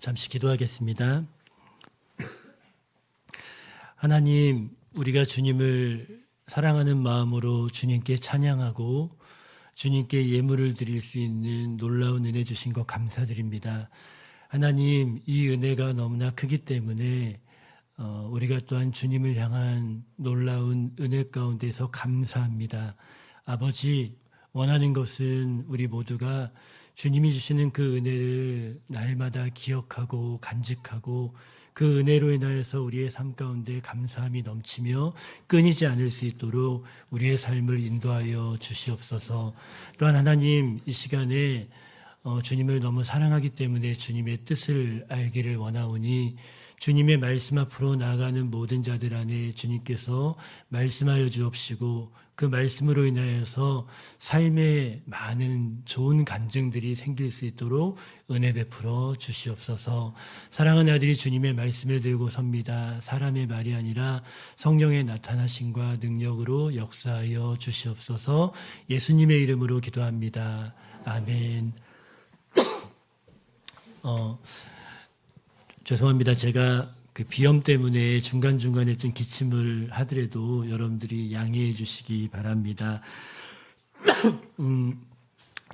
잠시 기도하겠습니다. 하나님, 우리가 주님을 사랑하는 마음으로 주님께 찬양하고 주님께 예물을 드릴 수 있는 놀라운 은혜 주신 것 감사드립니다. 하나님, 이 은혜가 너무나 크기 때문에 우리가 또한 주님을 향한 놀라운 은혜 가운데서 감사합니다. 아버지, 원하는 것은 우리 모두가 주님이 주시는 그 은혜를 날마다 기억하고 간직하고 그 은혜로 인하여서 우리의 삶 가운데 감사함이 넘치며 끊이지 않을 수 있도록 우리의 삶을 인도하여 주시옵소서. 또한 하나님, 이 시간에 주님을 너무 사랑하기 때문에 주님의 뜻을 알기를 원하오니 주님의 말씀 앞으로 나아가는 모든 자들 안에 주님께서 말씀하여 주옵시고 그 말씀으로 인하여서 삶에 많은 좋은 간증들이 생길 수 있도록 은혜 베풀어 주시옵소서. 사랑하는 아들이 주님의 말씀을 들고 섭니다. 사람의 말이 아니라 성령의 나타나심과 능력으로 역사하여 주시옵소서. 예수님의 이름으로 기도합니다. 아멘. 죄송합니다. 제가 그 비염 때문에 중간중간에 좀 기침을 하더라도 여러분들이 양해해 주시기 바랍니다.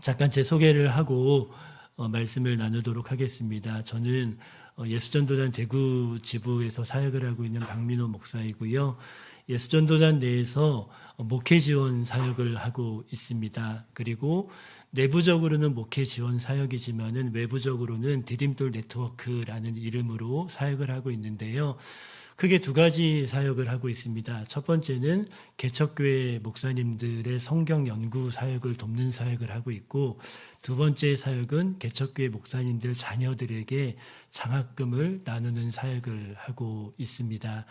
잠깐 제 소개를 하고 말씀을 나누도록 하겠습니다. 저는 예수전도단 대구 지부에서 사역을 하고 있는 박민호 목사이고요. 예수전도단 내에서 목회 지원 사역을 하고 있습니다. 그리고 내부적으로는 목회 지원 사역이지만은 외부적으로는 디딤돌 네트워크라는 이름으로 사역을 하고 있는데요. 크게 두 가지 사역을 하고 있습니다. 첫 번째는 개척교회 목사님들의 성경 연구 사역을 돕는 사역을 하고 있고, 두 번째 사역은 개척교회 목사님들 자녀들에게 장학금을 나누는 사역을 하고 있습니다.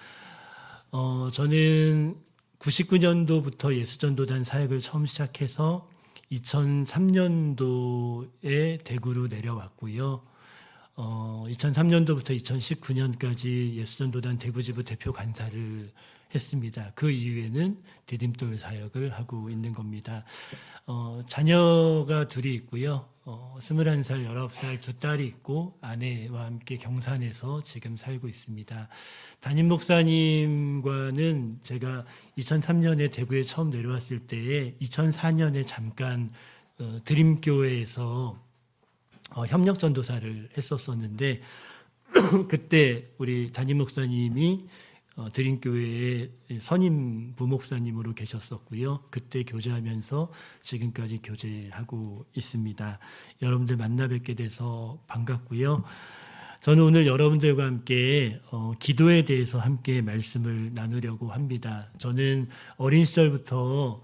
저는 99년도부터 예수전도단 사역을 처음 시작해서 2003년도에 대구로 내려왔고요. 2003년도부터 2019년까지 예수전도단 대구지부 대표 간사를 했습니다. 그 이후에는 디딤돌 사역을 하고 있는 겁니다. 자녀가 둘이 있고요. 21살, 19살 두 딸이 있고 아내와 함께 경산에서 지금 살고 있습니다. 담임 목사님과는 제가 2003년에 대구에 처음 내려왔을 때에 2004년에 잠깐 드림교회에서 협력 전도사를 했었었는데 그때 우리 담임 목사님이 드림교회의 선임 부목사님으로 계셨었고요. 그때 교제하면서 지금까지 교제하고 있습니다. 여러분들 만나 뵙게 돼서 반갑고요. 저는 오늘 여러분들과 함께 기도에 대해서 함께 말씀을 나누려고 합니다. 저는 어린 시절부터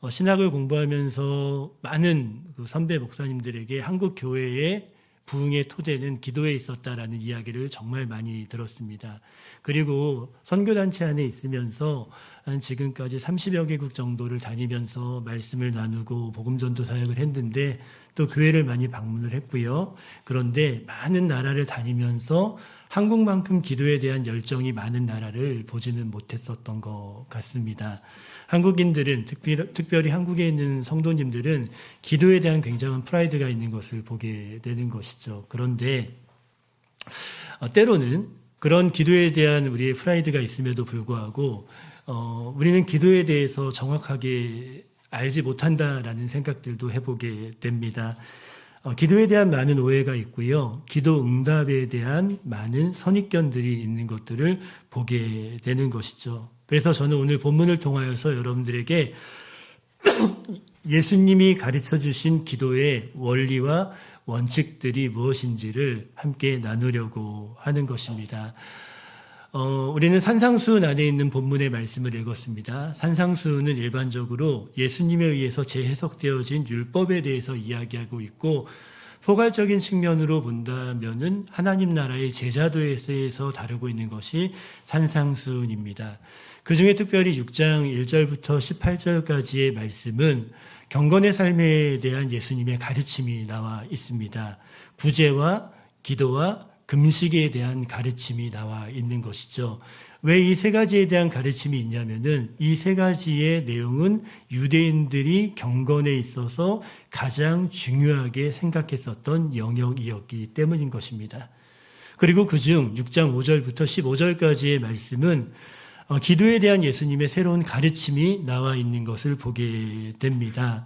신학을 공부하면서 많은 그 선배 목사님들에게 한국 교회의 부흥의 토대는 기도에 있었다라는 이야기를 정말 많이 들었습니다. 그리고 선교단체 안에 있으면서 한 지금까지 30여 개국 정도를 다니면서 말씀을 나누고 복음전도 사역을 했는데 또 교회를 많이 방문을 했고요. 그런데 많은 나라를 다니면서 한국만큼 기도에 대한 열정이 많은 나라를 보지는 못했었던 것 같습니다. 한국인들은 특별히 한국에 있는 성도님들은 기도에 대한 굉장한 프라이드가 있는 것을 보게 되는 것이죠. 그런데 때로는 그런 기도에 대한 우리의 프라이드가 있음에도 불구하고 우리는 기도에 대해서 정확하게 알지 못한다라는 생각들도 해보게 됩니다. 기도에 대한 많은 오해가 있고요. 기도 응답에 대한 많은 선입견들이 있는 것들을 보게 되는 것이죠. 그래서 저는 오늘 본문을 통하여서 여러분들에게 예수님이 가르쳐 주신 기도의 원리와 원칙들이 무엇인지를 함께 나누려고 하는 것입니다. 우리는 산상수훈 안에 있는 본문의 말씀을 읽었습니다. 산상수훈은 일반적으로 예수님에 의해서 재해석되어진 율법에 대해서 이야기하고 있고 포괄적인 측면으로 본다면은 하나님 나라의 제자도에서 다루고 있는 것이 산상수훈입니다. 그 중에 특별히 6장 1절부터 18절까지의 말씀은 경건의 삶에 대한 예수님의 가르침이 나와 있습니다. 구제와 기도와 금식에 대한 가르침이 나와 있는 것이죠. 왜 이 세 가지에 대한 가르침이 있냐면은 이 세 가지의 내용은 유대인들이 경건에 있어서 가장 중요하게 생각했었던 영역이었기 때문인 것입니다. 그리고 그중 6장 5절부터 15절까지의 말씀은 기도에 대한 예수님의 새로운 가르침이 나와 있는 것을 보게 됩니다.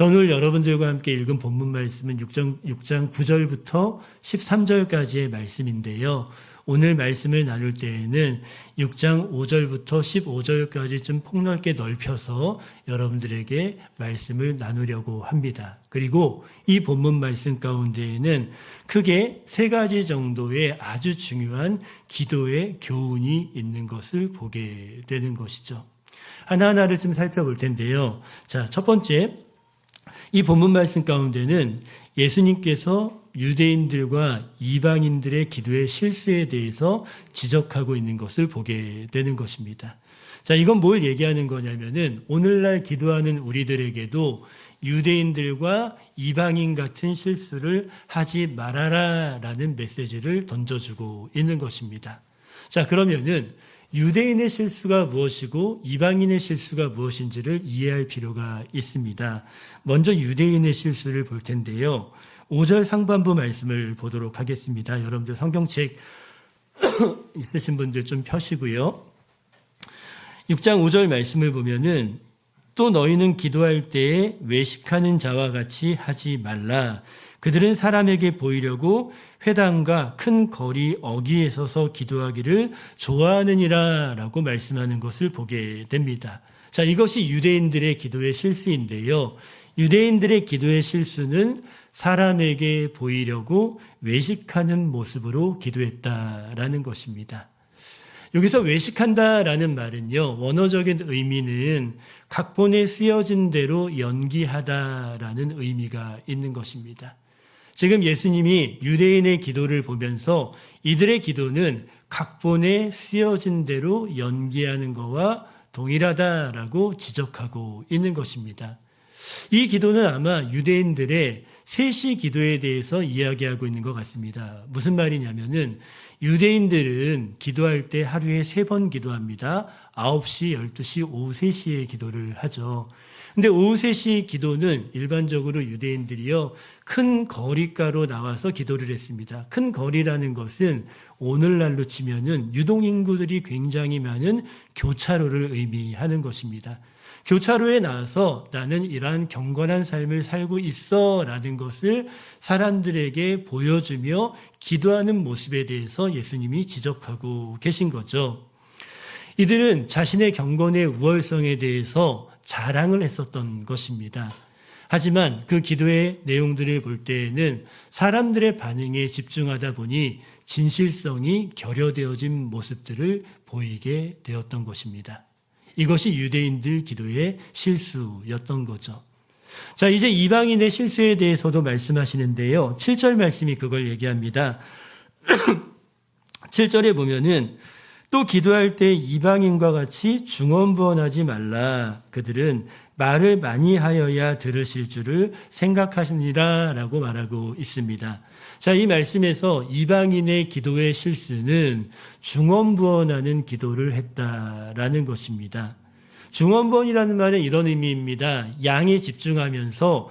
오늘 여러분들과 함께 읽은 본문 말씀은 6장 9절부터 13절까지의 말씀인데요. 오늘 말씀을 나눌 때에는 6장 5절부터 15절까지 좀 폭넓게 넓혀서 여러분들에게 말씀을 나누려고 합니다. 그리고 이 본문 말씀 가운데에는 크게 세 가지 정도의 아주 중요한 기도의 교훈이 있는 것을 보게 되는 것이죠. 하나하나를 좀 살펴볼 텐데요. 자, 첫 번째, 이 본문 말씀 가운데는 예수님께서 유대인들과 이방인들의 기도의 실수에 대해서 지적하고 있는 것을 보게 되는 것입니다. 자, 이건 뭘 얘기하는 거냐면은 오늘날 기도하는 우리들에게도 유대인들과 이방인 같은 실수를 하지 말아라라는 메시지를 던져주고 있는 것입니다. 자, 그러면은 유대인의 실수가 무엇이고 이방인의 실수가 무엇인지를 이해할 필요가 있습니다. 먼저 유대인의 실수를 볼 텐데요. 5절 상반부 말씀을 보도록 하겠습니다. 여러분들 성경책 있으신 분들 좀 펴시고요. 6장 5절 말씀을 보면은 또 너희는 기도할 때에 외식하는 자와 같이 하지 말라. 그들은 사람에게 보이려고 회당과 큰 거리 어귀에 서서 기도하기를 좋아하느니라 라고 말씀하는 것을 보게 됩니다. 자, 이것이 유대인들의 기도의 실수인데요. 유대인들의 기도의 실수는 사람에게 보이려고 외식하는 모습으로 기도했다라는 것입니다. 여기서 외식한다라는 말은요, 원어적인 의미는 각본에 쓰여진 대로 연기하다라는 의미가 있는 것입니다. 지금 예수님이 유대인의 기도를 보면서 이들의 기도는 각본에 쓰여진 대로 연기하는 것과 동일하다라고 지적하고 있는 것입니다. 이 기도는 아마 유대인들의 3시 기도에 대해서 이야기하고 있는 것 같습니다. 무슨 말이냐면은 유대인들은 기도할 때 하루에 3번 기도합니다. 9시, 12시, 오후 3시에 기도를 하죠. 근데 오후 3시 기도는 일반적으로 유대인들이요, 큰 거리가로 나와서 기도를 했습니다. 큰 거리라는 것은 오늘날로 치면은 유동인구들이 굉장히 많은 교차로를 의미하는 것입니다. 교차로에 나와서 나는 이러한 경건한 삶을 살고 있어 라는 것을 사람들에게 보여주며 기도하는 모습에 대해서 예수님이 지적하고 계신 거죠. 이들은 자신의 경건의 우월성에 대해서 자랑을 했었던 것입니다. 하지만 그 기도의 내용들을 볼 때에는 사람들의 반응에 집중하다 보니 진실성이 결여되어진 모습들을 보이게 되었던 것입니다. 이것이 유대인들 기도의 실수였던 거죠. 자, 이제 이방인의 실수에 대해서도 말씀하시는데요. 7절 말씀이 그걸 얘기합니다. 7절에 보면은 또 기도할 때 이방인과 같이 중언부언하지 말라. 그들은 말을 많이 하여야 들으실 줄을 생각하시니라 라고 말하고 있습니다. 자, 이 말씀에서 이방인의 기도의 실수는 중언부언하는 기도를 했다라는 것입니다. 중언부언이라는 말은 이런 의미입니다. 양에 집중하면서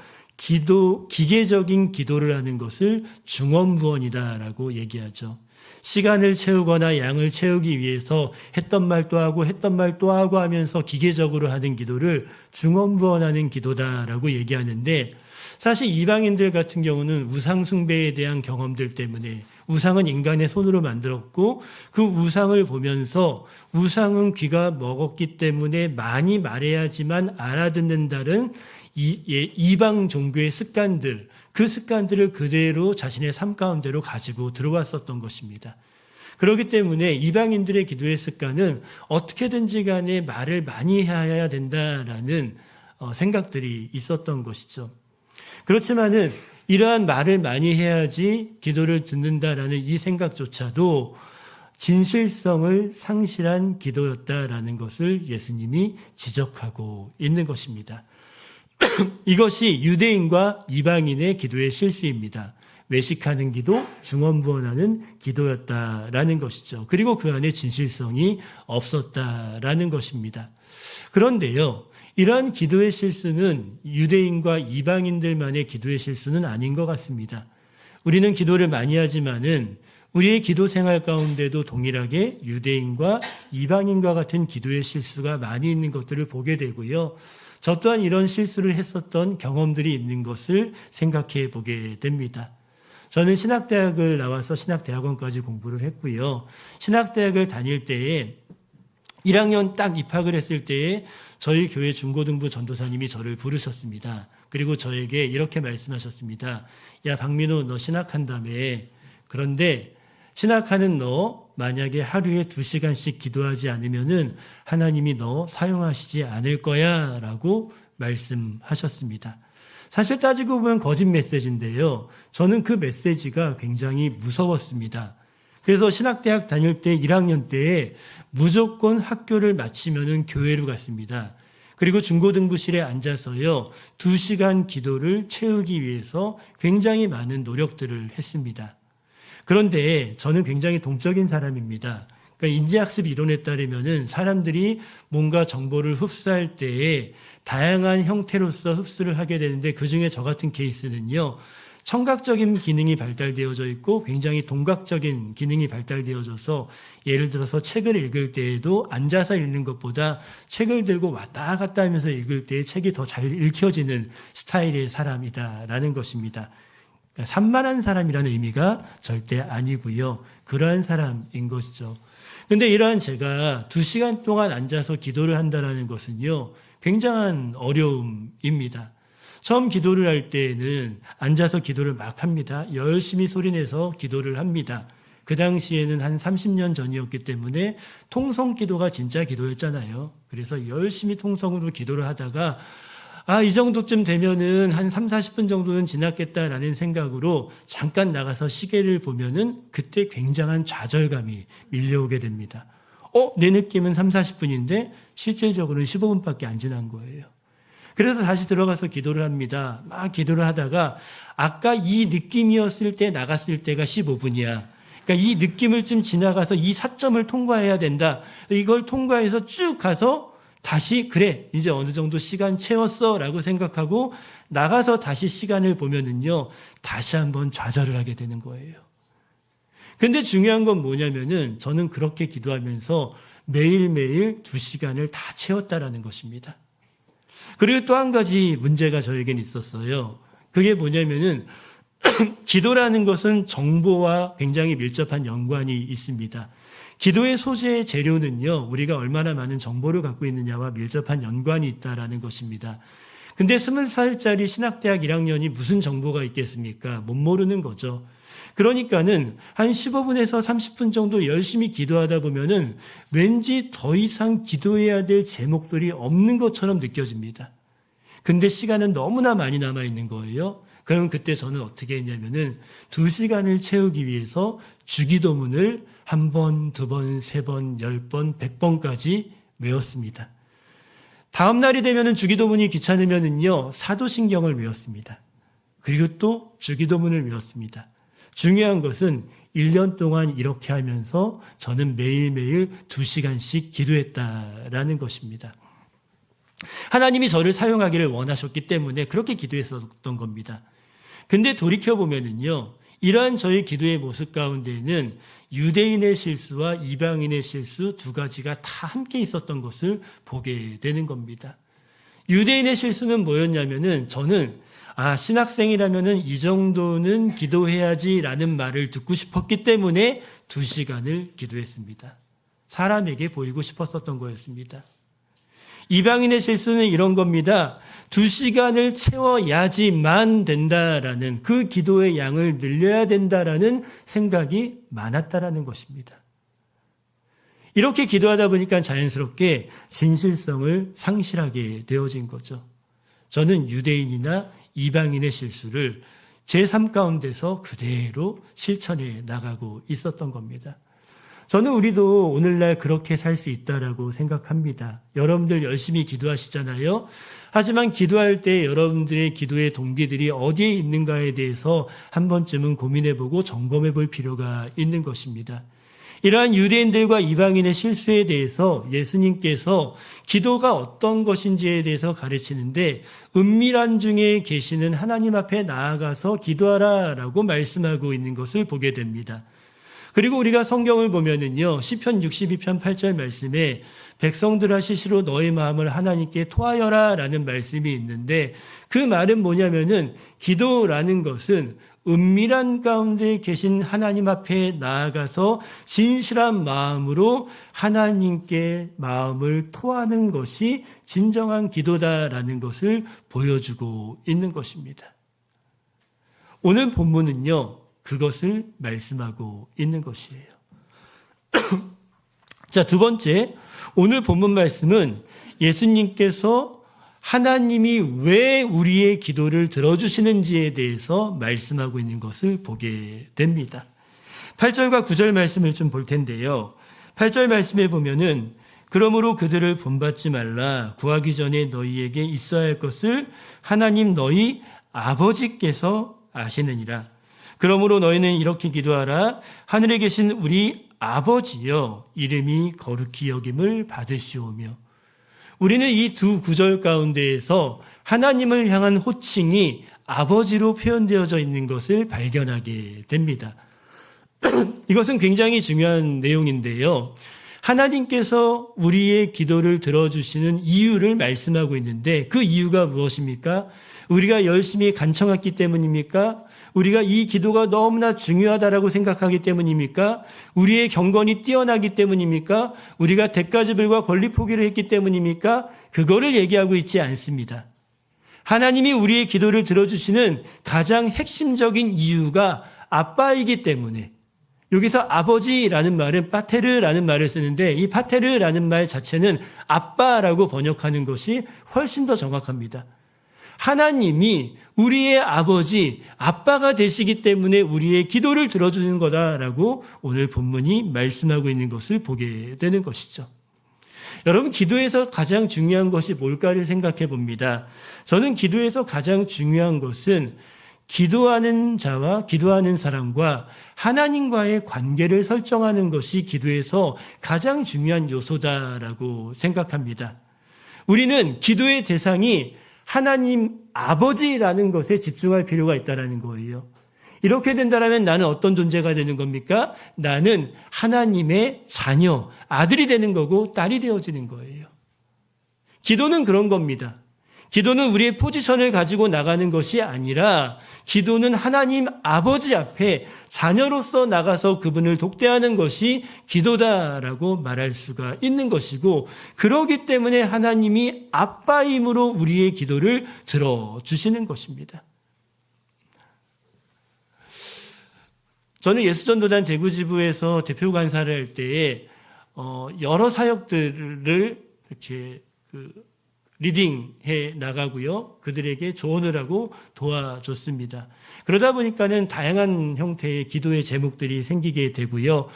기계적인 기도를 하는 것을 중언부언이다라고 얘기하죠. 시간을 채우거나 양을 채우기 위해서 했던 말 또 하고 했던 말 또 하고 하면서 기계적으로 하는 기도를 중언부언하는 기도다라고 얘기하는데, 사실 이방인들 같은 경우는 우상 숭배에 대한 경험들 때문에 우상은 인간의 손으로 만들었고 그 우상을 보면서 우상은 귀가 먹었기 때문에 많이 말해야지만 알아듣는다는 이방 종교의 습관들, 그 습관들을 그대로 자신의 삶 가운데로 가지고 들어왔었던 것입니다. 그렇기 때문에 이방인들의 기도의 습관은 어떻게든지 간에 말을 많이 해야 된다라는 생각들이 있었던 것이죠. 그렇지만은 이러한 말을 많이 해야지 기도를 듣는다라는 이 생각조차도 진실성을 상실한 기도였다라는 것을 예수님이 지적하고 있는 것입니다. 이것이 유대인과 이방인의 기도의 실수입니다. 외식하는 기도, 중언부언하는 기도였다라는 것이죠. 그리고 그 안에 진실성이 없었다라는 것입니다. 그런데요, 이러한 기도의 실수는 유대인과 이방인들만의 기도의 실수는 아닌 것 같습니다. 우리는 기도를 많이 하지만은 우리의 기도 생활 가운데도 동일하게 유대인과 이방인과 같은 기도의 실수가 많이 있는 것들을 보게 되고요. 저 또한 이런 실수를 했었던 경험들이 있는 것을 생각해 보게 됩니다. 저는 신학대학을 나와서 신학대학원까지 공부를 했고요. 신학대학을 다닐 때에 1학년 딱 입학을 했을 때에 저희 교회 중고등부 전도사님이 저를 부르셨습니다. 그리고 저에게 이렇게 말씀하셨습니다. 야, 박민호, 너 신학한다며. 그런데 신학하는 너 만약에 하루에 2시간씩 기도하지 않으면은 하나님이 너 사용하시지 않을 거야 라고 말씀하셨습니다. 사실 따지고 보면 거짓 메시지인데요. 저는 그 메시지가 굉장히 무서웠습니다. 그래서 신학대학 다닐 때 1학년 때에 무조건 학교를 마치면은 교회로 갔습니다. 그리고 중고등부실에 앉아서요, 2시간 기도를 채우기 위해서 굉장히 많은 노력들을 했습니다. 그런데 저는 굉장히 동적인 사람입니다. 그러니까 인지학습 이론에 따르면은 사람들이 뭔가 정보를 흡수할 때에 다양한 형태로서 흡수를 하게 되는데 그중에 저 같은 케이스는요, 청각적인 기능이 발달되어져 있고 굉장히 동각적인 기능이 발달되어져서 예를 들어서 책을 읽을 때에도 앉아서 읽는 것보다 책을 들고 왔다 갔다 하면서 읽을 때 책이 더 잘 읽혀지는 스타일의 사람이다라는 것입니다. 그러니까 산만한 사람이라는 의미가 절대 아니고요. 그러한 사람인 것이죠. 그런데 이러한 제가 2시간 동안 앉아서 기도를 한다는 것은요, 굉장한 어려움입니다. 처음 기도를 할 때에는 앉아서 기도를 막 합니다. 열심히 소리내서 기도를 합니다. 그 당시에는 한 30년 전이었기 때문에 통성 기도가 진짜 기도였잖아요. 그래서 열심히 통성으로 기도를 하다가 이 정도쯤 되면은 한 3, 40분 정도는 지났겠다라는 생각으로 잠깐 나가서 시계를 보면은 그때 굉장한 좌절감이 밀려오게 됩니다. 내 느낌은 3, 40분인데 실질적으로는 15분밖에 안 지난 거예요. 그래서 다시 들어가서 기도를 합니다. 막 기도를 하다가 아까 이 느낌이었을 때 나갔을 때가 15분이야. 그러니까 이 느낌을 좀 지나가서 이 사점을 통과해야 된다. 이걸 통과해서 쭉 가서 다시 그래 이제 어느 정도 시간 채웠어 라고 생각하고 나가서 다시 시간을 보면은요, 다시 한번 좌절을 하게 되는 거예요. 근데 중요한 건 뭐냐면은 저는 그렇게 기도하면서 매일매일 2시간을 다 채웠다라는 것입니다. 그리고 또 한 가지 문제가 저에겐 있었어요. 그게 뭐냐면은 기도라는 것은 정보와 굉장히 밀접한 연관이 있습니다. 기도의 소재 재료는요, 우리가 얼마나 많은 정보를 갖고 있느냐와 밀접한 연관이 있다라는 것입니다. 근데 20살짜리 신학대학 1학년이 무슨 정보가 있겠습니까? 못 모르는 거죠. 그러니까는 한 15분에서 30분 정도 열심히 기도하다 보면은 왠지 더 이상 기도해야 될 제목들이 없는 것처럼 느껴집니다. 근데 시간은 너무나 많이 남아있는 거예요. 그럼 그때 저는 어떻게 했냐면은 2시간을 채우기 위해서 주기도문을 1번, 2번, 3번, 10번, 100번까지 외웠습니다. 다음 날이 되면은 주기도문이 귀찮으면은요, 사도신경을 외웠습니다. 그리고 또 주기도문을 외웠습니다. 중요한 것은 1년 동안 이렇게 하면서 저는 매일매일 2시간씩 기도했다라는 것입니다. 하나님이 저를 사용하기를 원하셨기 때문에 그렇게 기도했었던 겁니다. 근데 돌이켜보면은요, 이러한 저의 기도의 모습 가운데에는 유대인의 실수와 이방인의 실수 두 가지가 다 함께 있었던 것을 보게 되는 겁니다. 유대인의 실수는 뭐였냐면은 저는 신학생이라면은 이 정도는 기도해야지라는 말을 듣고 싶었기 때문에 2시간을 기도했습니다. 사람에게 보이고 싶었었던 거였습니다. 이방인의 실수는 이런 겁니다. 2시간을 채워야지만 된다라는, 그 기도의 양을 늘려야 된다라는 생각이 많았다라는 것입니다. 이렇게 기도하다 보니까 자연스럽게 진실성을 상실하게 되어진 거죠. 저는 유대인이나 이방인의 실수를 제 삶 가운데서 그대로 실천해 나가고 있었던 겁니다. 저는 우리도 오늘날 그렇게 살 수 있다라고 생각합니다. 여러분들 열심히 기도하시잖아요. 하지만 기도할 때 여러분들의 기도의 동기들이 어디에 있는가에 대해서 한 번쯤은 고민해보고 점검해볼 필요가 있는 것입니다. 이러한 유대인들과 이방인의 실수에 대해서 예수님께서 기도가 어떤 것인지에 대해서 가르치는데, 은밀한 중에 계시는 하나님 앞에 나아가서 기도하라라고 말씀하고 있는 것을 보게 됩니다. 그리고 우리가 성경을 보면은요, 시편 62편 8절 말씀에 백성들아 시시로 너의 마음을 하나님께 토하여라 라는 말씀이 있는데, 그 말은 뭐냐면은 기도라는 것은 은밀한 가운데 계신 하나님 앞에 나아가서 진실한 마음으로 하나님께 마음을 토하는 것이 진정한 기도다라는 것을 보여주고 있는 것입니다. 오늘 본문은요, 그것을 말씀하고 있는 것이에요. 자, 두 번째, 오늘 본문 말씀은 예수님께서 하나님이 왜 우리의 기도를 들어주시는지에 대해서 말씀하고 있는 것을 보게 됩니다. 8절과 9절 말씀을 좀 볼 텐데요. 8절 말씀에 보면은 그러므로 그들을 본받지 말라. 구하기 전에 너희에게 있어야 할 것을 하나님 너희 아버지께서 아시느니라. 그러므로 너희는 이렇게 기도하라. 하늘에 계신 우리 아버지여, 이름이 거룩히 여김을 받으시오며. 우리는 이 두 구절 가운데에서 하나님을 향한 호칭이 아버지로 표현되어져 있는 것을 발견하게 됩니다. 이것은 굉장히 중요한 내용인데요. 하나님께서 우리의 기도를 들어주시는 이유를 말씀하고 있는데, 그 이유가 무엇입니까? 우리가 열심히 간청했기 때문입니까? 우리가 이 기도가 너무나 중요하다라고 생각하기 때문입니까? 우리의 경건이 뛰어나기 때문입니까? 우리가 대가지불과 권리 포기를 했기 때문입니까? 그거를 얘기하고 있지 않습니다. 하나님이 우리의 기도를 들어주시는 가장 핵심적인 이유가 아빠이기 때문에, 여기서 아버지라는 말은 파테르라는 말을 쓰는데, 이 파테르라는 말 자체는 아빠라고 번역하는 것이 훨씬 더 정확합니다. 하나님이 우리의 아버지, 아빠가 되시기 때문에 우리의 기도를 들어주는 거다라고 오늘 본문이 말씀하고 있는 것을 보게 되는 것이죠. 여러분, 기도에서 가장 중요한 것이 뭘까를 생각해 봅니다. 저는 기도에서 가장 중요한 것은 기도하는 자와 기도하는 사람과 하나님과의 관계를 설정하는 것이 기도에서 가장 중요한 요소다라고 생각합니다. 우리는 기도의 대상이 하나님 아버지라는 것에 집중할 필요가 있다는 거예요. 이렇게 된다면 나는 어떤 존재가 되는 겁니까? 나는 하나님의 자녀, 아들이 되는 거고 딸이 되어지는 거예요. 기도는 그런 겁니다. 기도는 우리의 포지션을 가지고 나가는 것이 아니라, 기도는 하나님 아버지 앞에 자녀로서 나가서 그분을 독대하는 것이 기도다라고 말할 수가 있는 것이고, 그러기 때문에 하나님이 아빠임으로 우리의 기도를 들어주시는 것입니다. 저는 예수전도단 대구지부에서 대표 간사를 할 때에 여러 사역들을 이렇게 리딩해 나가고요. 그들에게 조언을 하고 도와줬습니다. 그러다 보니까는 다양한 형태의 기도의 제목들이 생기게 되고요.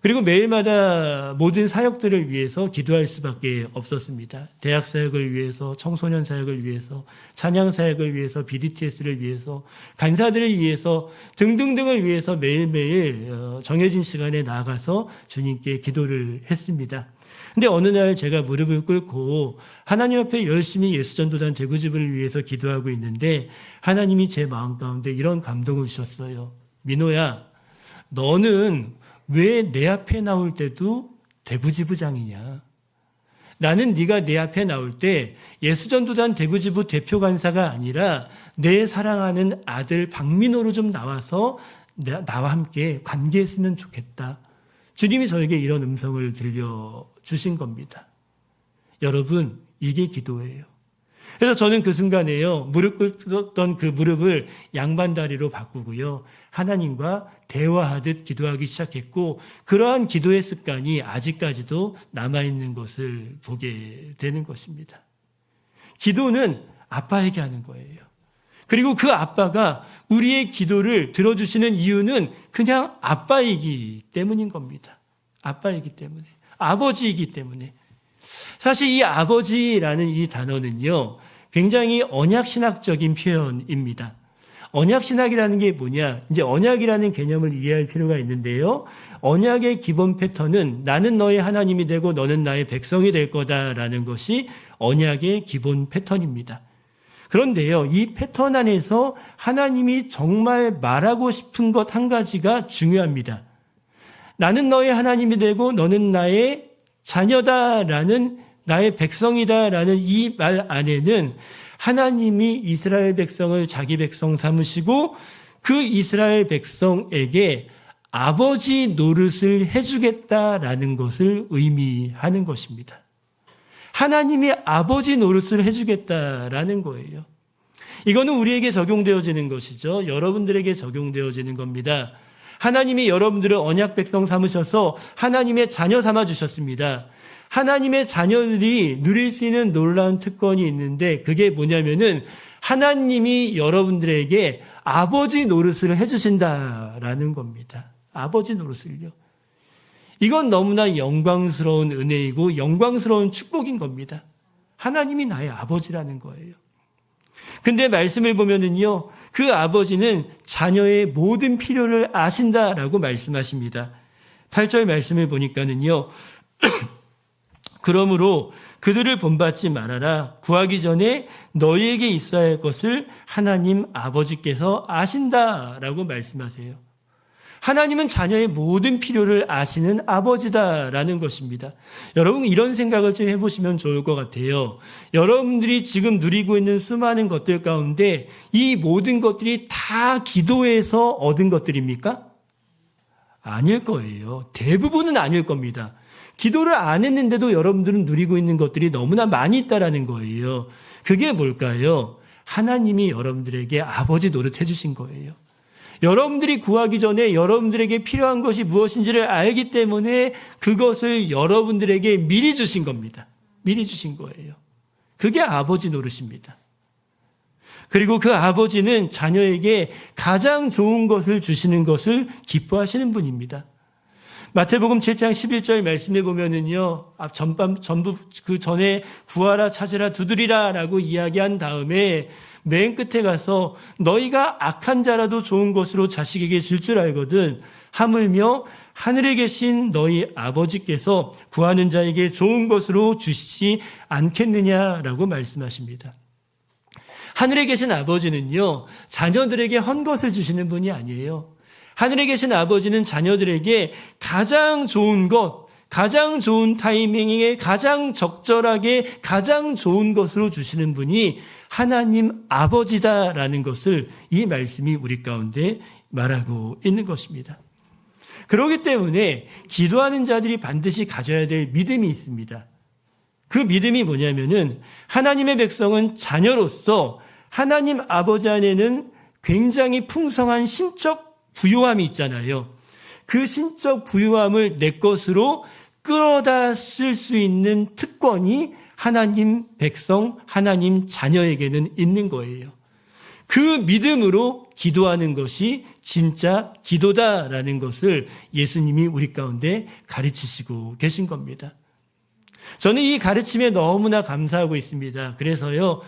그리고 매일마다 모든 사역들을 위해서 기도할 수밖에 없었습니다. 대학 사역을 위해서, 청소년 사역을 위해서, 찬양 사역을 위해서, BDTS를 위해서, 간사들을 위해서 등등등을 위해서 매일매일 정해진 시간에 나가서 주님께 기도를 했습니다. 근데 어느 날 제가 무릎을 꿇고 하나님 앞에 열심히 예수전도단 대구집을 위해서 기도하고 있는데, 하나님이 제 마음 가운데 이런 감동을 주셨어요. 민호야, 너는 왜 내 앞에 나올 때도 대구지부장이냐? 나는 네가 내 앞에 나올 때 예수전도단 대구지부 대표 간사가 아니라 내 사랑하는 아들 박민호로 좀 나와서 나와 함께 관계했으면 좋겠다. 주님이 저에게 이런 음성을 들려주신 겁니다. 여러분, 이게 기도예요. 그래서 저는 그 순간에요, 무릎 꿇던 그 무릎을 양반다리로 바꾸고요, 하나님과 대화하듯 기도하기 시작했고, 그러한 기도의 습관이 아직까지도 남아있는 것을 보게 되는 것입니다. 기도는 아빠에게 하는 거예요. 그리고 그 아빠가 우리의 기도를 들어주시는 이유는 그냥 아빠이기 때문인 겁니다. 아빠이기 때문에. 아버지이기 때문에. 사실 이 아버지라는 이 단어는요, 굉장히 언약신학적인 표현입니다. 언약신학이라는 게 뭐냐? 이제 언약이라는 개념을 이해할 필요가 있는데요. 언약의 기본 패턴은 나는 너의 하나님이 되고 너는 나의 백성이 될 거다라는 것이 언약의 기본 패턴입니다. 그런데요, 이 패턴 안에서 하나님이 정말 말하고 싶은 것 한 가지가 중요합니다. 나는 너의 하나님이 되고 너는 나의 자녀다라는, 나의 백성이다라는 이 말 안에는 하나님이 이스라엘 백성을 자기 백성 삼으시고 그 이스라엘 백성에게 아버지 노릇을 해주겠다라는 것을 의미하는 것입니다. 하나님이 아버지 노릇을 해주겠다라는 거예요. 이거는 우리에게 적용되어지는 것이죠. 여러분들에게 적용되어지는 겁니다. 하나님이 여러분들을 언약 백성 삼으셔서 하나님의 자녀 삼아 주셨습니다. 하나님의 자녀들이 누릴 수 있는 놀라운 특권이 있는데 그게 뭐냐면은 하나님이 여러분들에게 아버지 노릇을 해주신다라는 겁니다. 아버지 노릇을요. 이건 너무나 영광스러운 은혜이고 영광스러운 축복인 겁니다. 하나님이 나의 아버지라는 거예요. 근데 말씀을 보면은요, 그 아버지는 자녀의 모든 필요를 아신다라고 말씀하십니다. 8절 말씀을 보니까는요, 그러므로 그들을 본받지 말아라. 구하기 전에 너희에게 있어야 할 것을 하나님 아버지께서 아신다라고 말씀하세요. 하나님은 자녀의 모든 필요를 아시는 아버지다라는 것입니다. 여러분 이런 생각을 좀 해보시면 좋을 것 같아요. 여러분들이 지금 누리고 있는 수많은 것들 가운데 이 모든 것들이 다 기도에서 얻은 것들입니까? 아닐 거예요. 대부분은 아닐 겁니다. 기도를 안 했는데도 여러분들은 누리고 있는 것들이 너무나 많이 있다라는 거예요. 그게 뭘까요? 하나님이 여러분들에게 아버지 노릇해 주신 거예요. 여러분들이 구하기 전에 여러분들에게 필요한 것이 무엇인지를 알기 때문에 그것을 여러분들에게 미리 주신 겁니다. 미리 주신 거예요. 그게 아버지 노릇입니다. 그리고 그 아버지는 자녀에게 가장 좋은 것을 주시는 것을 기뻐하시는 분입니다. 마태복음 7장 11절 말씀에 보면은요, 전부 그 전에 구하라, 찾으라, 두드리라 라고 이야기한 다음에 맨 끝에 가서 너희가 악한 자라도 좋은 것으로 자식에게 줄 줄 알거든 하물며 하늘에 계신 너희 아버지께서 구하는 자에게 좋은 것으로 주시지 않겠느냐라고 말씀하십니다. 하늘에 계신 아버지는요, 자녀들에게 헌 것을 주시는 분이 아니에요. 하늘에 계신 아버지는 자녀들에게 가장 좋은 것, 가장 좋은 타이밍에 가장 적절하게 가장 좋은 것으로 주시는 분이 하나님 아버지다라는 것을 이 말씀이 우리 가운데 말하고 있는 것입니다. 그렇기 때문에 기도하는 자들이 반드시 가져야 될 믿음이 있습니다. 그 믿음이 뭐냐면은 하나님의 백성은 자녀로서 하나님 아버지 안에는 굉장히 풍성한 신적 부요함이 있잖아요. 그 신적 부요함을 내 것으로 끌어다 쓸 수 있는 특권이 하나님 백성, 하나님 자녀에게는 있는 거예요. 그 믿음으로 기도하는 것이 진짜 기도다라는 것을 예수님이 우리 가운데 가르치시고 계신 겁니다. 저는 이 가르침에 너무나 감사하고 있습니다. 그래서요,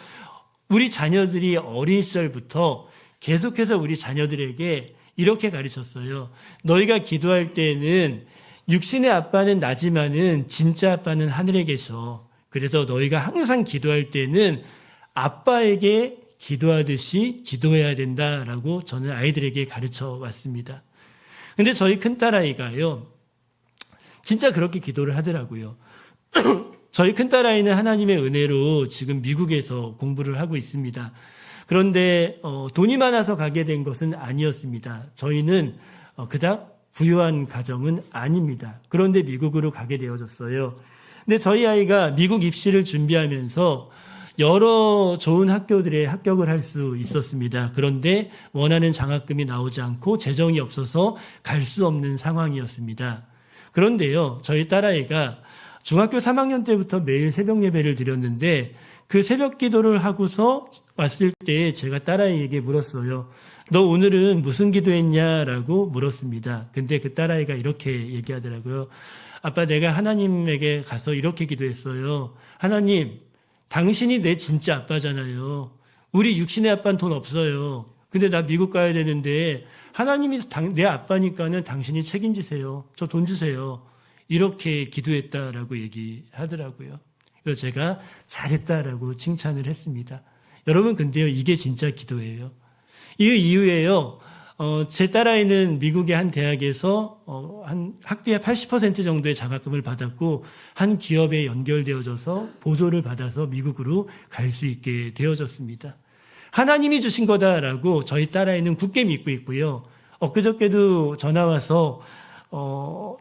우리 자녀들이 어린 시절부터 계속해서 우리 자녀들에게 이렇게 가르쳤어요. 너희가 기도할 때는 육신의 아빠는 나지만은 진짜 아빠는 하늘에 계셔. 그래서 너희가 항상 기도할 때는 아빠에게 기도하듯이 기도해야 된다라고 저는 아이들에게 가르쳐 왔습니다. 근데 저희 큰딸아이가요, 진짜 그렇게 기도를 하더라고요. 저희 큰딸아이는 하나님의 은혜로 지금 미국에서 공부를 하고 있습니다. 그런데 돈이 많아서 가게 된 것은 아니었습니다. 저희는 그닥 부유한 가정은 아닙니다. 그런데 미국으로 가게 되어졌어요. 근데 저희 아이가 미국 입시를 준비하면서 여러 좋은 학교들에 합격을 할 수 있었습니다. 그런데 원하는 장학금이 나오지 않고 재정이 없어서 갈 수 없는 상황이었습니다. 그런데요, 저희 딸아이가 중학교 3학년 때부터 매일 새벽 예배를 드렸는데 그 새벽 기도를 하고서 왔을 때 제가 딸아이에게 물었어요. 너 오늘은 무슨 기도했냐라고 물었습니다. 근데 그 딸아이가 이렇게 얘기하더라고요. 아빠, 내가 하나님에게 가서 이렇게 기도했어요. 하나님, 당신이 내 진짜 아빠잖아요. 우리 육신의 아빠는 돈 없어요. 근데 나 미국 가야 되는데 하나님이 내 아빠니까는 당신이 책임지세요. 저 돈 주세요. 이렇게 기도했다라고 얘기하더라고요. 그래서 제가 잘했다라고 칭찬을 했습니다. 여러분, 근데요, 이게 진짜 기도예요. 이 이후에요, 제 딸아이는 미국의 한 대학에서 한 학비의 80% 정도의 장학금을 받았고 한 기업에 연결되어져서 보조를 받아서 미국으로 갈 수 있게 되어졌습니다. 하나님이 주신 거다라고 저희 딸아이는 굳게 믿고 있고요. 엊그저께도 전화 와서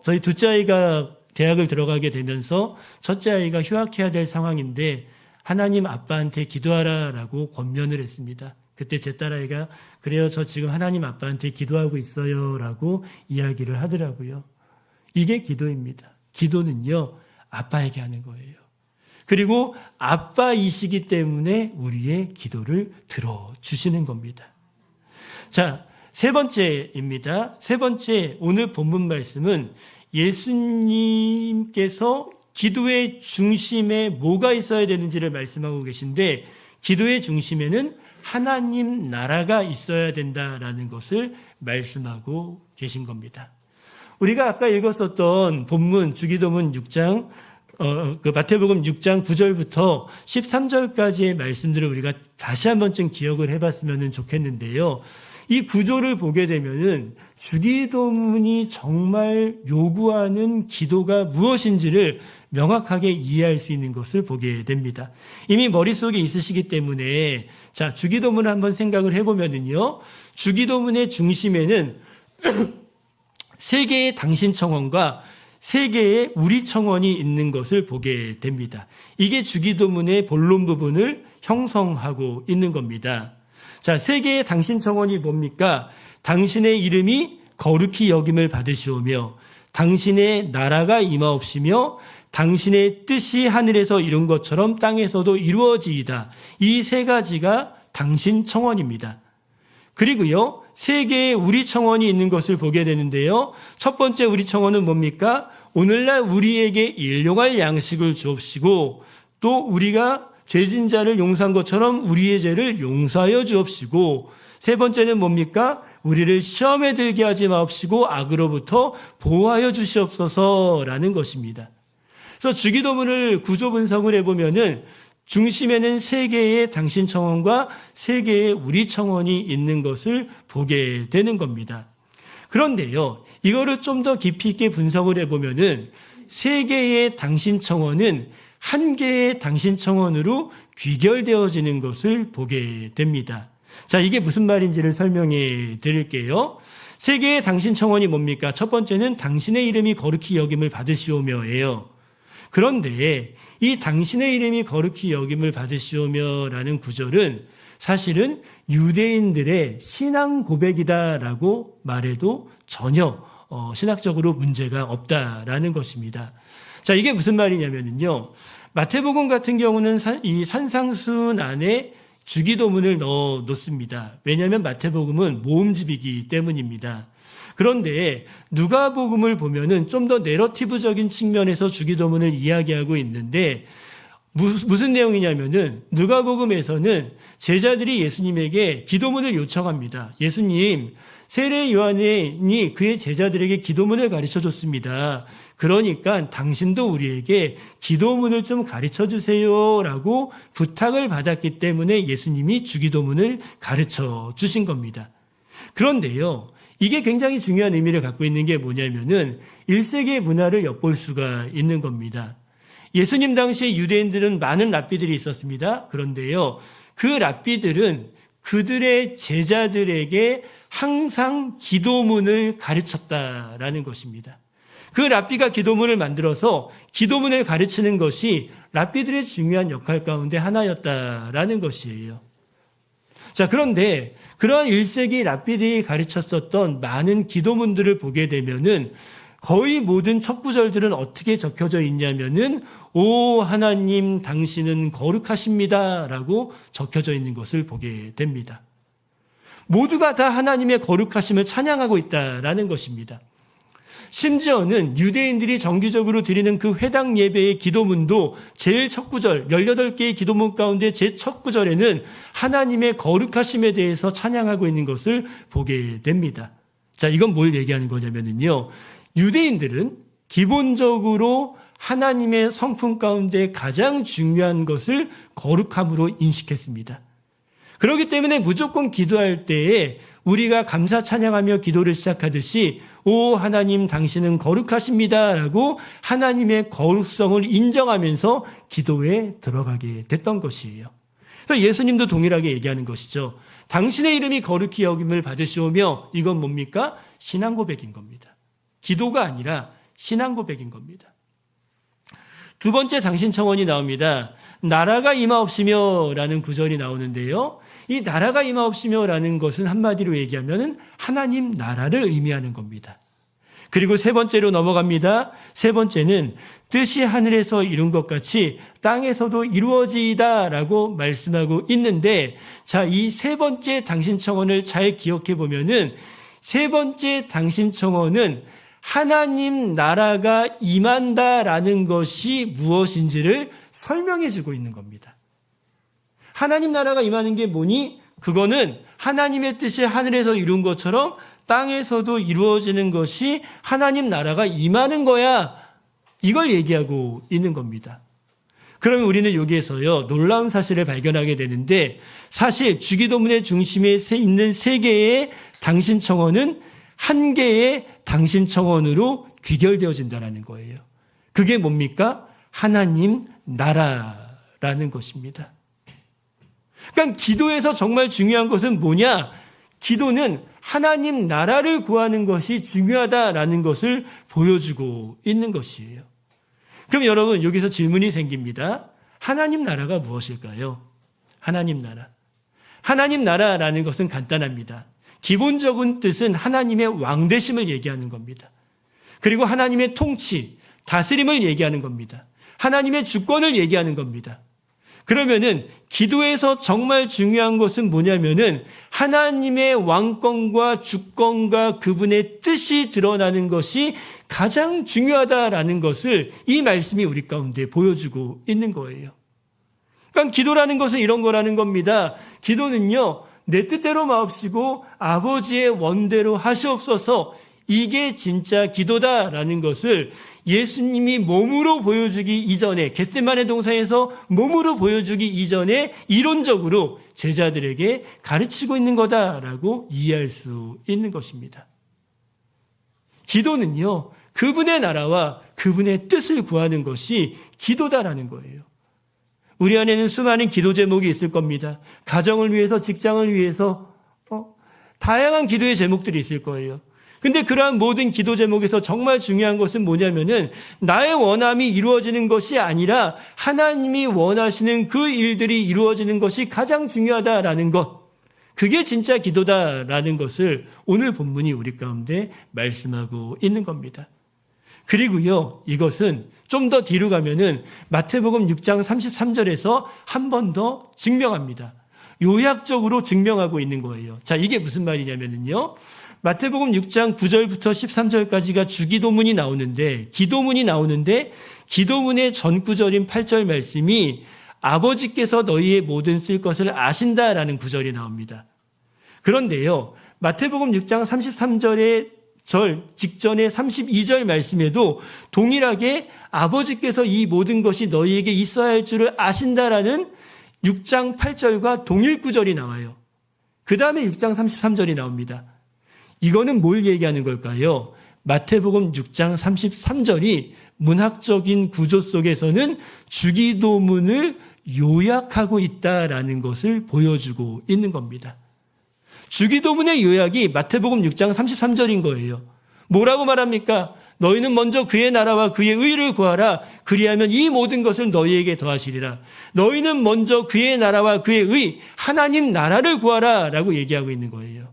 저희 둘째 아이가 대학을 들어가게 되면서 첫째 아이가 휴학해야 될 상황인데 하나님 아빠한테 기도하라라고 권면을 했습니다. 그때 제 딸아이가 그래요, 저 지금 하나님 아빠한테 기도하고 있어요 라고 이야기를 하더라고요. 이게 기도입니다. 기도는요, 아빠에게 하는 거예요. 그리고 아빠이시기 때문에 우리의 기도를 들어주시는 겁니다. 자, 세 번째입니다. 세 번째, 오늘 본문 말씀은 예수님께서 기도의 중심에 뭐가 있어야 되는지를 말씀하고 계신데, 기도의 중심에는 하나님 나라가 있어야 된다라는 것을 말씀하고 계신 겁니다. 우리가 아까 읽었었던 본문 주기도문 6장, 마태복음 6장 9절부터 13절까지의 말씀들을 우리가 다시 한 번쯤 기억을 해봤으면 좋겠는데요. 이 구조를 보게 되면은 주기도문이 정말 요구하는 기도가 무엇인지를 명확하게 이해할 수 있는 것을 보게 됩니다. 이미 머릿속에 있으시기 때문에 자, 주기도문을 한번 생각을 해보면은요. 주기도문의 중심에는 세 개의 당신 청원과 세 개의 우리 청원이 있는 것을 보게 됩니다. 이게 주기도문의 본론 부분을 형성하고 있는 겁니다. 자, 세 개의 당신 청원이 뭡니까? 당신의 이름이 거룩히 여김을 받으시오며 당신의 나라가 임하옵시며 당신의 뜻이 하늘에서 이룬 것처럼 땅에서도 이루어지이다. 이 세 가지가 당신 청원입니다. 그리고요, 세 개의 우리 청원이 있는 것을 보게 되는데요. 첫 번째 우리 청원은 뭡니까? 오늘날 우리에게 일용할 양식을 주옵시고 또 우리가 죄진 자를 용서한 것처럼 우리의 죄를 용서하여 주옵시고, 세 번째는 뭡니까? 우리를 시험에 들게 하지 마옵시고 악으로부터 보호하여 주시옵소서라는 것입니다. 그래서 주기도문을 구조 분석을 해보면은 중심에는 세 개의 당신 청원과 세 개의 우리 청원이 있는 것을 보게 되는 겁니다. 그런데요, 이거를 좀 더 깊이 있게 분석을 해보면은 세 개의 당신 청원은 한 개의 당신 청원으로 귀결되어지는 것을 보게 됩니다. 자, 이게 무슨 말인지를 설명해 드릴게요. 세 개의 당신 청원이 뭡니까? 첫 번째는 당신의 이름이 거룩히 여김을 받으시오며예요. 그런데 이 당신의 이름이 거룩히 여김을 받으시오며라는 구절은 사실은 유대인들의 신앙 고백이다라고 말해도 전혀 신학적으로 문제가 없다라는 것입니다. 자, 이게 무슨 말이냐면요. 마태복음 같은 경우는 이 산상순 안에 주기도문을 넣어 놓습니다. 왜냐하면 마태복음은 모음집이기 때문입니다. 그런데 누가복음을 보면은 좀 더 내러티브적인 측면에서 주기도문을 이야기하고 있는데 무슨 내용이냐면은 누가복음에서는 제자들이 예수님에게 기도문을 요청합니다. 예수님, 세례 요한이 그의 제자들에게 기도문을 가르쳐 줬습니다. 그러니까 당신도 우리에게 기도문을 좀 가르쳐 주세요라고 부탁을 받았기 때문에 예수님이 주기도문을 가르쳐 주신 겁니다. 그런데요, 이게 굉장히 중요한 의미를 갖고 있는 게 뭐냐면은 1세기의 문화를 엿볼 수가 있는 겁니다. 예수님 당시에 유대인들은 많은 랍비들이 있었습니다. 그런데요, 그 랍비들은 그들의 제자들에게 항상 기도문을 가르쳤다라는 것입니다. 그 랍비가 기도문을 만들어서 기도문을 가르치는 것이 랍비들의 중요한 역할 가운데 하나였다라는 것이에요. 자, 그런데 그러한 1세기 랍비들이 가르쳤었던 많은 기도문들을 보게 되면은 거의 모든 첫 구절들은 어떻게 적혀져 있냐면은 오 하나님 당신은 거룩하십니다라고 적혀져 있는 것을 보게 됩니다. 모두가 다 하나님의 거룩하심을 찬양하고 있다라는 것입니다. 심지어는 유대인들이 정기적으로 드리는 그 회당 예배의 기도문도 제일 첫 구절, 18개의 기도문 가운데 제 첫 구절에는 하나님의 거룩하심에 대해서 찬양하고 있는 것을 보게 됩니다. 자, 이건 뭘 얘기하는 거냐면요. 유대인들은 기본적으로 하나님의 성품 가운데 가장 중요한 것을 거룩함으로 인식했습니다. 그렇기 때문에 무조건 기도할 때에 우리가 감사 찬양하며 기도를 시작하듯이 오 하나님 당신은 거룩하십니다 라고 하나님의 거룩성을 인정하면서 기도에 들어가게 됐던 것이에요. 그래서 예수님도 동일하게 얘기하는 것이죠. 당신의 이름이 거룩히 여김을 받으시오며 이건 뭡니까? 신앙 고백인 겁니다. 기도가 아니라 신앙 고백인 겁니다. 두 번째 당신 청원이 나옵니다. 나라가 임하옵시며 라는 구절이 나오는데요. 이 나라가 임하옵시며 라는 것은 한마디로 얘기하면 하나님 나라를 의미하는 겁니다. 그리고 세 번째로 넘어갑니다. 세 번째는 뜻이 하늘에서 이룬 것 같이 땅에서도 이루어지이다 라고 말씀하고 있는데, 자, 이 세 번째 당신 청원을 잘 기억해 보면은 세 번째 당신 청원은 하나님 나라가 임한다라는 것이 무엇인지를 설명해 주고 있는 겁니다. 하나님 나라가 임하는 게 뭐니? 그거는 하나님의 뜻이 하늘에서 이룬 것처럼 땅에서도 이루어지는 것이 하나님 나라가 임하는 거야. 이걸 얘기하고 있는 겁니다. 그러면 우리는 여기에서요, 놀라운 사실을 발견하게 되는데, 사실 주기도문의 중심에 있는 세 개의 당신 청원은 한 개의 당신 청원으로 귀결되어진다는 거예요. 그게 뭡니까? 하나님 나라라는 것입니다. 그러니까 기도에서 정말 중요한 것은 뭐냐? 기도는 하나님 나라를 구하는 것이 중요하다라는 것을 보여주고 있는 것이에요. 그럼 여러분 여기서 질문이 생깁니다. 하나님 나라가 무엇일까요? 하나님 나라. 하나님 나라라는 것은 간단합니다. 기본적인 뜻은 하나님의 왕되심을 얘기하는 겁니다. 그리고 하나님의 통치, 다스림을 얘기하는 겁니다. 하나님의 주권을 얘기하는 겁니다. 그러면은 기도에서 정말 중요한 것은 뭐냐면은 하나님의 왕권과 주권과 그분의 뜻이 드러나는 것이 가장 중요하다라는 것을 이 말씀이 우리 가운데 보여주고 있는 거예요. 그러니까 기도라는 것은 이런 거라는 겁니다. 기도는요, 내 뜻대로 마옵시고 아버지의 원대로 하시옵소서, 이게 진짜 기도다라는 것을 예수님이 몸으로 보여주기 이전에, 겟세마네 동산에서 몸으로 보여주기 이전에 이론적으로 제자들에게 가르치고 있는 거다라고 이해할 수 있는 것입니다. 기도는요, 그분의 나라와 그분의 뜻을 구하는 것이 기도다라는 거예요. 우리 안에는 수많은 기도 제목이 있을 겁니다. 가정을 위해서, 직장을 위해서 다양한 기도의 제목들이 있을 거예요. 근데 그러한 모든 기도 제목에서 정말 중요한 것은 뭐냐면은 나의 원함이 이루어지는 것이 아니라 하나님이 원하시는 그 일들이 이루어지는 것이 가장 중요하다라는 것. 그게 진짜 기도다라는 것을 오늘 본문이 우리 가운데 말씀하고 있는 겁니다. 그리고요, 이것은 좀 더 뒤로 가면은 마태복음 6장 33절에서 한 번 더 증명합니다. 요약적으로 증명하고 있는 거예요. 자, 이게 무슨 말이냐면요. 마태복음 6장 9절부터 13절까지가 주기도문이 나오는데, 기도문이 나오는데, 기도문의 전구절인 8절 말씀이 아버지께서 너희의 모든 쓸 것을 아신다라는 구절이 나옵니다. 그런데요, 마태복음 6장 33절의 절 직전의 32절 말씀에도 동일하게 아버지께서 이 모든 것이 너희에게 있어야 할 줄을 아신다라는 6장 8절과 동일 구절이 나와요. 그 다음에 6장 33절이 나옵니다. 이거는 뭘 얘기하는 걸까요? 마태복음 6장 33절이 문학적인 구조 속에서는 주기도문을 요약하고 있다라는 것을 보여주고 있는 겁니다. 주기도문의 요약이 마태복음 6장 33절인 거예요. 뭐라고 말합니까? 너희는 먼저 그의 나라와 그의 의를 구하라. 그리하면 이 모든 것을 너희에게 더하시리라. 너희는 먼저 그의 나라와 그의 의, 하나님 나라를 구하라 라고 얘기하고 있는 거예요.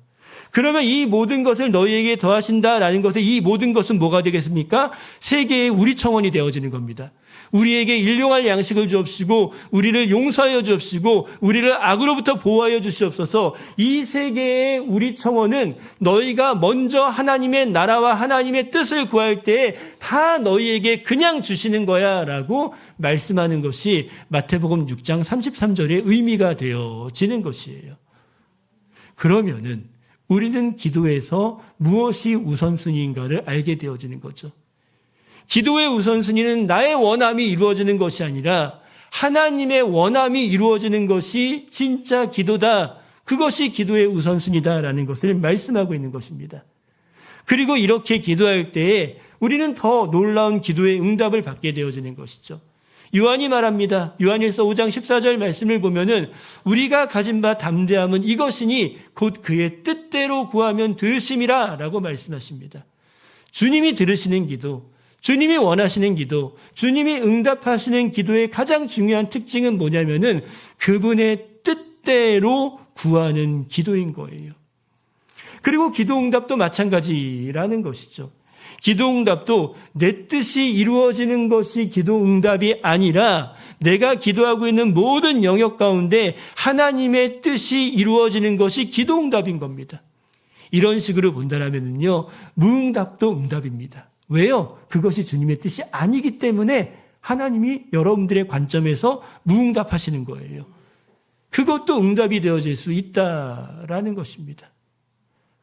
그러면 이 모든 것을 너희에게 더하신다라는 것에 이 모든 것은 뭐가 되겠습니까? 세계의 우리 청원이 되어지는 겁니다. 우리에게 일용할 양식을 주옵시고 우리를 용서하여 주옵시고 우리를 악으로부터 보호하여 주시옵소서. 이 세계의 우리 청원은 너희가 먼저 하나님의 나라와 하나님의 뜻을 구할 때 다 너희에게 그냥 주시는 거야 라고 말씀하는 것이 마태복음 6장 33절의 의미가 되어지는 것이에요. 그러면은 우리는 기도에서 무엇이 우선순위인가를 알게 되어지는 거죠. 기도의 우선순위는 나의 원함이 이루어지는 것이 아니라 하나님의 원함이 이루어지는 것이 진짜 기도다. 그것이 기도의 우선순위다라는 것을 말씀하고 있는 것입니다. 그리고 이렇게 기도할 때에 우리는 더 놀라운 기도의 응답을 받게 되어지는 것이죠. 요한이 말합니다. 요한일서 5장 14절 말씀을 보면은 우리가 가진 바 담대함은 이것이니 곧 그의 뜻대로 구하면 들으심이라 라고 말씀하십니다. 주님이 들으시는 기도, 주님이 원하시는 기도, 주님이 응답하시는 기도의 가장 중요한 특징은 뭐냐면은 그분의 뜻대로 구하는 기도인 거예요. 그리고 기도 응답도 마찬가지라는 것이죠. 기도 응답도 내 뜻이 이루어지는 것이 기도 응답이 아니라 내가 기도하고 있는 모든 영역 가운데 하나님의 뜻이 이루어지는 것이 기도 응답인 겁니다. 이런 식으로 본다면요, 무응답도 응답입니다. 왜요? 그것이 주님의 뜻이 아니기 때문에 하나님이 여러분들의 관점에서 무응답하시는 거예요. 그것도 응답이 되어질 수 있다라는 것입니다.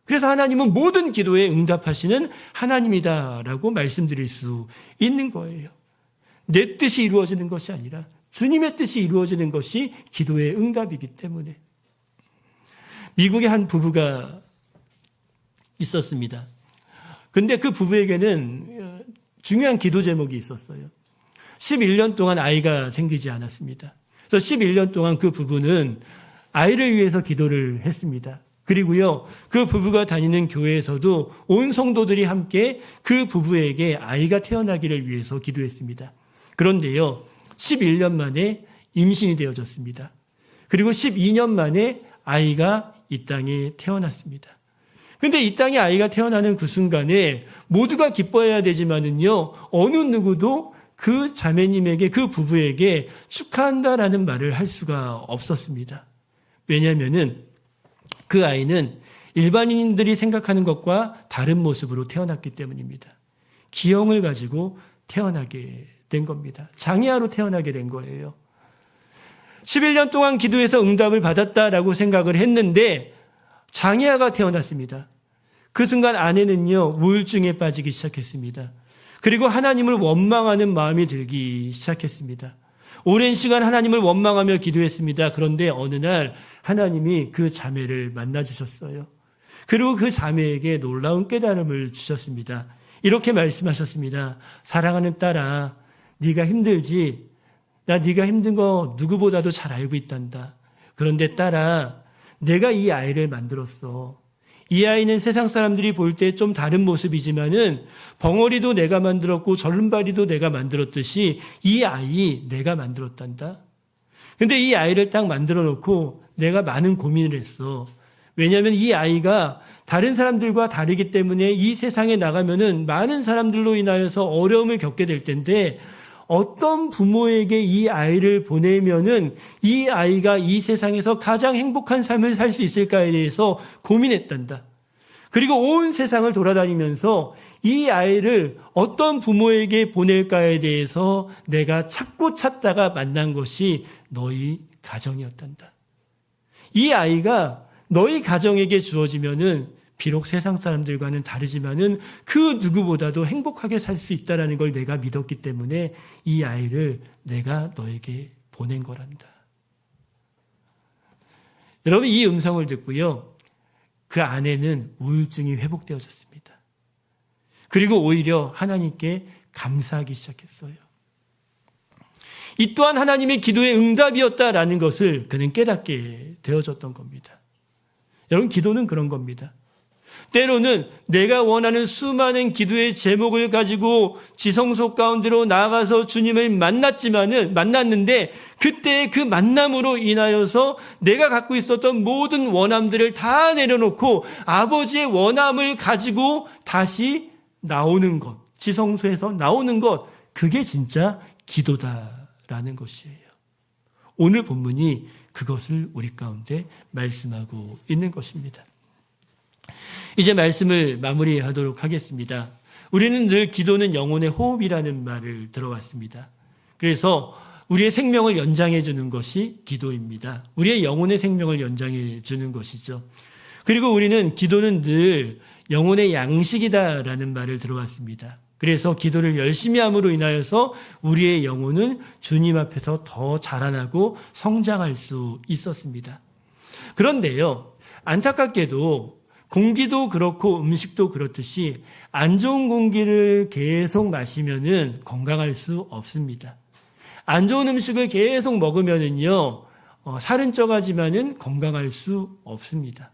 그래서 하나님은 모든 기도에 응답하시는 하나님이다라고 말씀드릴 수 있는 거예요. 내 뜻이 이루어지는 것이 아니라 주님의 뜻이 이루어지는 것이 기도의 응답이기 때문에. 미국에 한 부부가 있었습니다. 근데 그 부부에게는 중요한 기도 제목이 있었어요. 11년 동안 아이가 생기지 않았습니다. 그래서 11년 동안 그 부부는 아이를 위해서 기도를 했습니다. 그리고요, 그 부부가 다니는 교회에서도 온 성도들이 함께 그 부부에게 아이가 태어나기를 위해서 기도했습니다. 그런데요, 11년 만에 임신이 되어졌습니다. 그리고 12년 만에 아이가 이 땅에 태어났습니다. 근데 이 땅에 아이가 태어나는 그 순간에 모두가 기뻐해야 되지만은요, 어느 누구도 그 자매님에게, 그 부부에게 축하한다라는 말을 할 수가 없었습니다. 왜냐하면은 그 아이는 일반인들이 생각하는 것과 다른 모습으로 태어났기 때문입니다. 기형을 가지고 태어나게 된 겁니다. 장애아로 태어나게 된 거예요. 11년 동안 기도해서 응답을 받았다라고 생각을 했는데 장애아가 태어났습니다. 그 순간 아내는요, 우울증에 빠지기 시작했습니다. 그리고 하나님을 원망하는 마음이 들기 시작했습니다. 오랜 시간 하나님을 원망하며 기도했습니다. 그런데 어느 날 하나님이 그 자매를 만나주셨어요. 그리고 그 자매에게 놀라운 깨달음을 주셨습니다. 이렇게 말씀하셨습니다. 사랑하는 딸아, 네가 힘들지? 나 네가 힘든 거 누구보다도 잘 알고 있단다. 그런데 딸아, 내가 이 아이를 만들었어. 이 아이는 세상 사람들이 볼 때 좀 다른 모습이지만은 벙어리도 내가 만들었고 절름발이도 내가 만들었듯이 이 아이 내가 만들었단다. 근데 이 아이를 딱 만들어 놓고 내가 많은 고민을 했어. 왜냐하면 이 아이가 다른 사람들과 다르기 때문에 이 세상에 나가면은 많은 사람들로 인하여서 어려움을 겪게 될 텐데 어떤 부모에게 이 아이를 보내면은 이 아이가 이 세상에서 가장 행복한 삶을 살 수 있을까에 대해서 고민했단다. 그리고 온 세상을 돌아다니면서 이 아이를 어떤 부모에게 보낼까에 대해서 내가 찾고 찾다가 만난 것이 너희 가정이었단다. 이 아이가 너희 가정에게 주어지면은 비록 세상 사람들과는 다르지만은 그 누구보다도 행복하게 살 수 있다는 걸 내가 믿었기 때문에 이 아이를 내가 너에게 보낸 거란다. 여러분, 이 음성을 듣고요, 그 아내는 우울증이 회복되어졌습니다. 그리고 오히려 하나님께 감사하기 시작했어요. 이 또한 하나님의 기도의 응답이었다라는 것을 그는 깨닫게 되어졌던 겁니다. 여러분, 기도는 그런 겁니다. 때로는 내가 원하는 수많은 기도의 제목을 가지고 지성소 가운데로 나아가서 주님을 만났는데 그때의 그 만남으로 인하여서 내가 갖고 있었던 모든 원함들을 다 내려놓고 아버지의 원함을 가지고 다시 나오는 것, 지성소에서 나오는 것, 그게 진짜 기도다라는 것이에요. 오늘 본문이 그것을 우리 가운데 말씀하고 있는 것입니다. 이제 말씀을 마무리하도록 하겠습니다. 우리는 늘 기도는 영혼의 호흡이라는 말을 들어왔습니다. 그래서 우리의 생명을 연장해 주는 것이 기도입니다. 우리의 영혼의 생명을 연장해 주는 것이죠. 그리고 우리는 기도는 늘 영혼의 양식이다라는 말을 들어왔습니다. 그래서 기도를 열심히 함으로 인하여서 우리의 영혼은 주님 앞에서 더 자라나고 성장할 수 있었습니다. 그런데요, 안타깝게도 공기도 그렇고 음식도 그렇듯이 안 좋은 공기를 계속 마시면은 건강할 수 없습니다. 안 좋은 음식을 계속 먹으면은요, 살은 쪄가지만은 건강할 수 없습니다.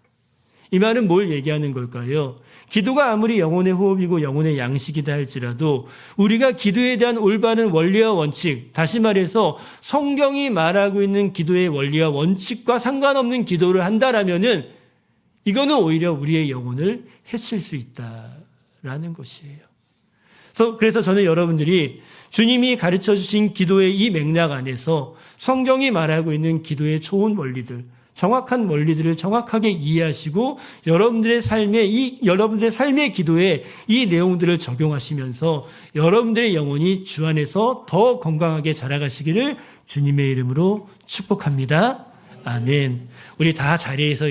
이 말은 뭘 얘기하는 걸까요? 기도가 아무리 영혼의 호흡이고 영혼의 양식이다 할지라도 우리가 기도에 대한 올바른 원리와 원칙, 다시 말해서 성경이 말하고 있는 기도의 원리와 원칙과 상관없는 기도를 한다라면은 이거는 오히려 우리의 영혼을 해칠 수 있다라는 것이에요. 그래서 저는 여러분들이 주님이 가르쳐 주신 기도의 이 맥락 안에서 성경이 말하고 있는 기도의 좋은 원리들, 정확한 원리들을 정확하게 이해하시고 여러분들의 삶의 기도에 이 내용들을 적용하시면서 여러분들의 영혼이 주 안에서 더 건강하게 자라가시기를 주님의 이름으로 축복합니다. 아멘. 우리 다 자리에서